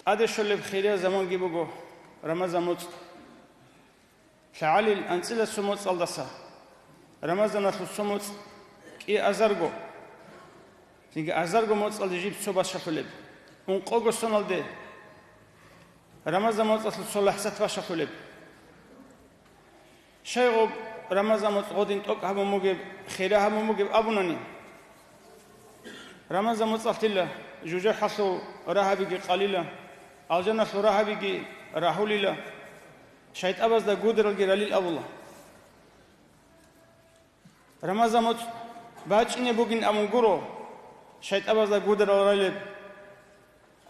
قادشولب خيريا زمان جيبوغو رمضان موت لعلي أنزل سموت صلدسا رمضان السموت كي أزرغو تيجي أزرغو موت صلد جيب صوبا شخولب ونقوغو سنال ده رمضان موت صلد صلح ستوا شخولب شيغو رمضان موت غودين توك هبو موجب خيريا هبو موجب أبوناني رمضان موت صلد الله جوجه حصو راهبي قليلا الجنة راهبي راهوليلا شايت أبز دا قدر الجلال أبولا رمضان موت باچينه بوگين أمونغورو شايت أبز دا قدر الجلال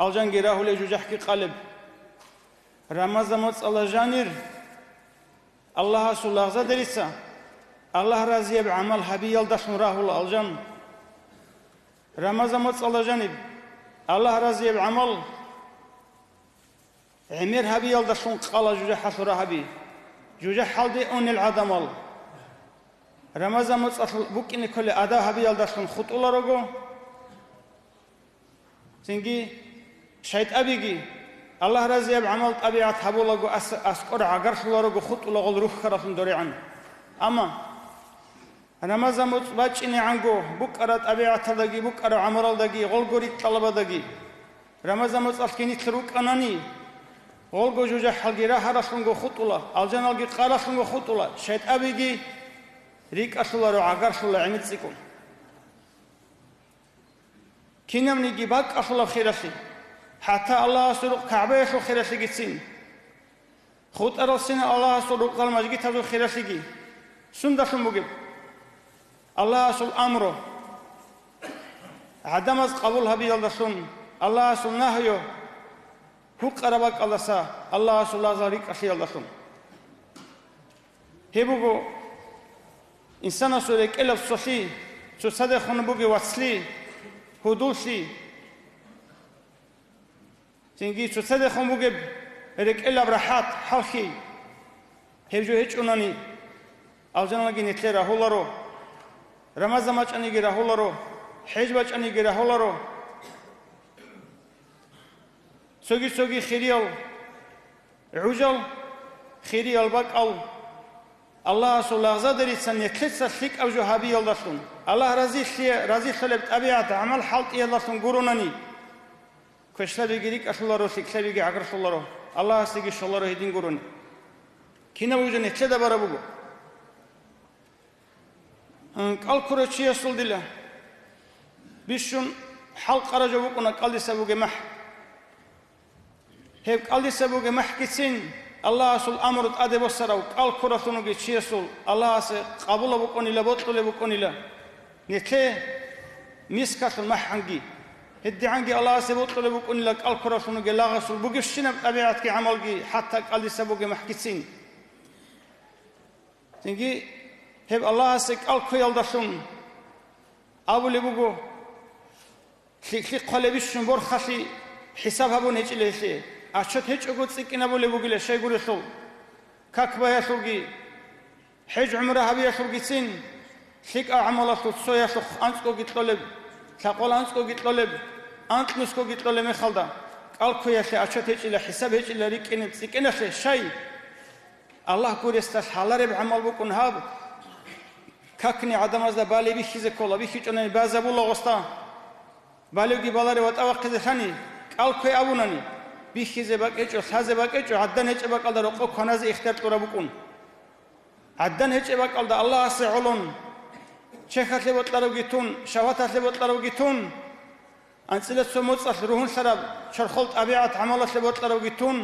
الجن راهولي جوجه كي قلب رمضان موت الله جانير الله سولاه زدريسا الله راضي بعمل حبي يلدشن راهول الجن رمضان موت الله جانب الله راضي بعمل عمير هبي يلدشون قال جوجه حصر هبي جوجه حالدي أون العدمال رمضان متصل بوكين كل أدا هبي يلدشون خط الله رجو تنجي شيت أبيجي الله راضي بعمل طبيعة هبولا جو أسكر عقرش الله رجو خط الله قل روح خرافن دوريعن أما رمضان متصباش إني عنجو بكرة طبيعة دقي بكرة عمر دقي غل قريت طلبة دقي رمضان متصل كني تروك أناني غلغو جوجه حلقيرا هرشنغو خطولا الجنالغي قارشنغو خطولا شيت أبيجي ريك أشولا عقرشولا عمد سيكون كينام نيجي باك أشولا خيرشي حتى الله سرق كعبة شو خيرشي جتسين خط أرسلنا الله سرق قال مجيء تزو خيرشي جي سندشون بوجب الله سل أمره عدم از قبول هبي يلدشون الله سل نهيو هو قربك الله سا الله سلا زاريك أشياء الله سون هبوغو إنسان سورك إلف صحي شو صدق خنبوغي وصلي هدوشي تنجي شو صدق خنبوغي رك إلف راحات حالخي هبجو هيج أناني أوجنا جيني تلرا هولارو رمضان ماش أني جرا هولارو حج ماش أني جرا هولارو سوغي خيريال عجل خيريال باقال الله سولاه زادري سنة كلسة شيك أو جهابي يلدشون الله رازي خلب طبيعة عمل حالت يلدشون قروناني كشلا بيجيك أشلا رو سكلا بيجي عقر شلا رو الله سيجي شلا رو هدين قروني كنا بوجن كذا برا بوجو قال كروتشي يسول دله بيشون حلق رجع بوكنا قال دي سبوجي مح هيك قال لي سبوق محكسين الله سول أمر أدب السراو قال كرثونو جي سول الله سي قبول بكوني لا بطل بكوني لا نتلي مسكت المحنجي هدي عنجي الله سي بطل بكوني لا قال كرثونو جي لا غسول بوجشنا بطبيعة كي عمل جي حتى قال لي سبوق محكسين تنجي هب الله سي قال كيال دشون أبو لبوجو خي قلبيشون برخشي حساب هبو نجلي شيء أشوت هيج أقول سكينة بولي بقول شيء يقول شو كاكبا يسوقي حج عمره هبي يسوقي سين شيك أعمال شو سويا شو أنسكو جتلولب تقول أنسكو جتلولب أنت نسكو جتلولب مخلدا قال كويا شيء أشوت هيج إلى حساب هيج إلى ريك إن سكينة شيء الله كوري استحالة رب عمل بكون هاب كاكني عدم از بالي بيخيز كولا بيخيج أنا بازابو لغستا بالي بالاري وتأوقف ذهني قال كوي أبوناني بيخيزه باكيچو خازه باكيچو عدن هيچ باقال دا رقو خناز اختيار تورا بكون عدن هيچ باقال دا الله سعلون شيخات لبطلارو گيتون شواتات لبطلارو گيتون انسلت سموت روحن سراب شرخلت ابيعت عملت لبطلارو گيتون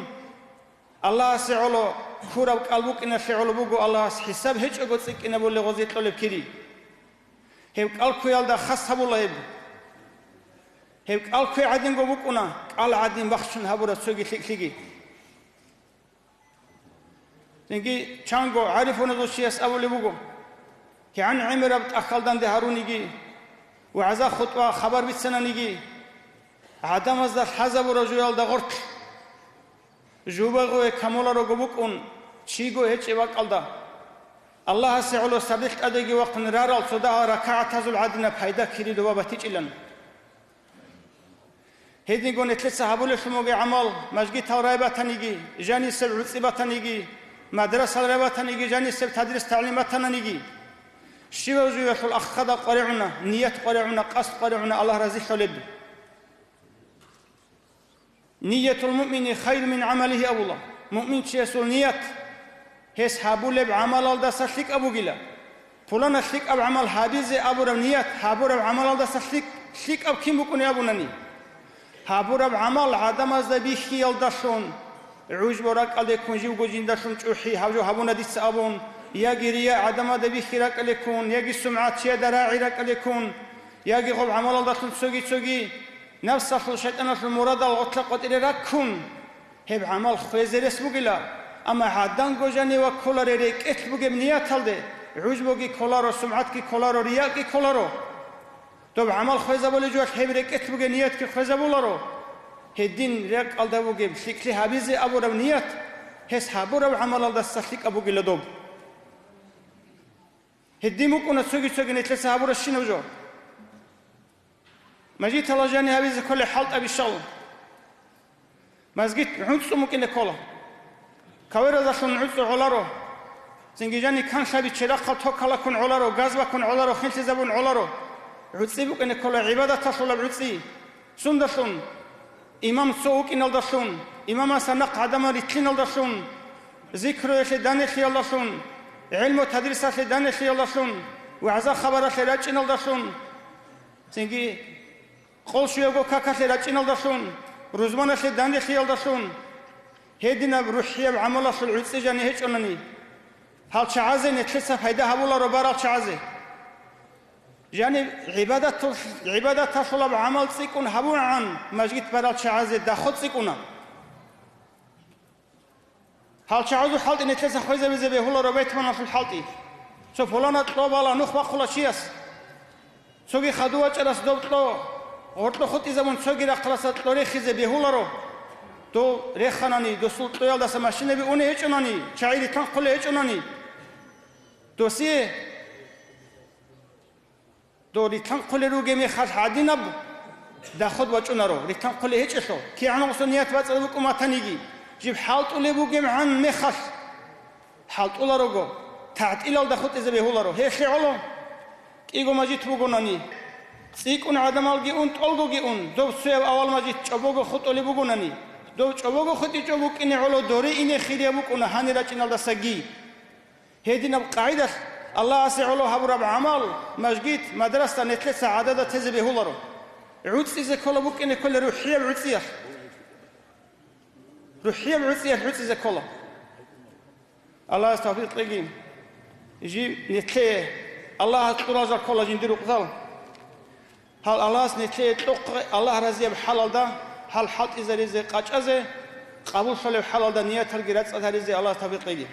الله سعلو خورا قلبك ان سعلو بوغو الله حساب هيچ اوغصك ان بول غزيت طلب كيري هي قال كويال دا خاص الله هيك ألقي عدين قبوكنا قال عدين بخشن هبورة سوقي خلقي تنجي شانغو عارفون ذو الشيء أول بوجو كأن عمر بت أخلدان ده هارون يجي وعزا خطوة خبر بتسنة نيجي عدم از ده حزب ورجوال ده غرق جوبا غو كمولا رو قبوكون شيغو هيك إباق الله الله سعلو صديق أدقي وقت نرارل صدا ركعت هزل عدنا بحيدا كري دوابة تيجلن هدين قون اتلسا هبول شموغي عمل مجگي توريبا تنيجي جاني سب عصيبا تنيجي مدرسة ريبا تنيجي جاني سب تدريس تعليمات تنيجي شيء وزوي في الأخذ قرعنا نية قرعنا قصد قرعنا الله رزق خلد نية المؤمن خير من عمله أبو الله مؤمن شيء نية هس هبول بعمل الله سلك أبو جلا فلان سلك أب عمل حديث أبو رنية هبول بعمل الله سلك أب كم بكون أبو نني هبول بعمل عدم الذبيح يلدشون عوج براك على كونجيو جوجين دشون تروحي هاجو هبون ديس أبون ياجي رياء عدم الذبيح راك عليكون ياجي سمعة شيء دراعي راك عليكون ياجي غب عمل الله دشون تسوقي نفس الشيطان في المراد الأطلق وتري راكون هب عمل خويزر اسمه جلا أما عدم جوجاني وكولار ريك إتبو جمنيات هالده عوج بوجي كولارو سمعت كي كولارو رياء كي كولارو تو عمل خويزة بولي جوك هب ريك إتبو جنيات كي خويزة بولارو هدين ريك على دبو جيب شكلي هابيزي أبو ربنيات هس هابو رب عمل الله سلك أبو جلا دوب هدي ممكن تسوقي نتلس هابو رشين وجو ما جيت الله جاني هابيزي كل حالت أبي شغل ما زجيت عنصو ممكن كولا كويرة دخلن عنصو علارو زنجي جاني كان شابي تشرق توكلا كن علارو غازوا كن علارو خنت زبون علارو عدسي ممكن كولا عبادة تصل بعدسي سندسون إمام سوق إن الدشون إمام سنق عدم رتين الدشون ذكر شدان في الدشون علم وتدريس شدان في الدشون وعزا خبر شراج إن الدشون سنجي قول شيوغو كاكا شراج إن الدشون روزمان شدان في الدشون هدينا بروحية بعمل في العدس جاني هيك أنني هل شعازي نتلسا فايدة هبولا ربارا شعازي يعني عبادة تصل بعمل سيكون هبون عن مجد برال شعازي داخل سيكونا هل شعازو حالت إن تلسا خويزة بزبه هلا ربيت منا في الحالتي سو فلانا طلب على نخبة خلا شياس سوغي خدوة جرس دوبتلو غرطلو خطي زمون سوغي رقلسة لوري خيزة بهلا رو دو ريخاناني دو سلطو يالدا سماشيني بيوني هيچ اناني شعيري تنقل هيچ اناني دو سيه دو ريتنقل روغي ميخاش عادي نب دا خود وچونا رو ريتنقل هيچ اسو كي عنو سنيات باز اربكو ما تنيجي جيب حالت اولي بوغي معن ميخاش حالت اولا روغو تعتيل دا خود ازبه هولا رو هيخي علو كيغو مجيت بوغو ناني سيكون عدمال جي اون تولغو جي اون دو سويب اول مجيت چبوغو خود اولي بوغو ناني دو چبوغو خودي چبوغ اني علو دوري اني خيري بوغو نهاني راچينال دا سگي هيدين قاعده الله عسى علو هبرب عمل مجيت مدرسة نتلسة عدد تزبه هولارو عودسي زي كولا بوك إن كل روحية بعودسية عودسي كولا الله يستوفيق لقيم يجي نتلي الله تقراجر كولا جنديرو قتال هل الله نتلي تلق الله رزيه بحلال ده هل حط إذا رزي قاچ أزي قبول شلو حلال ده نية تلقي رتس أتها رزي الله يستوفيق لقيم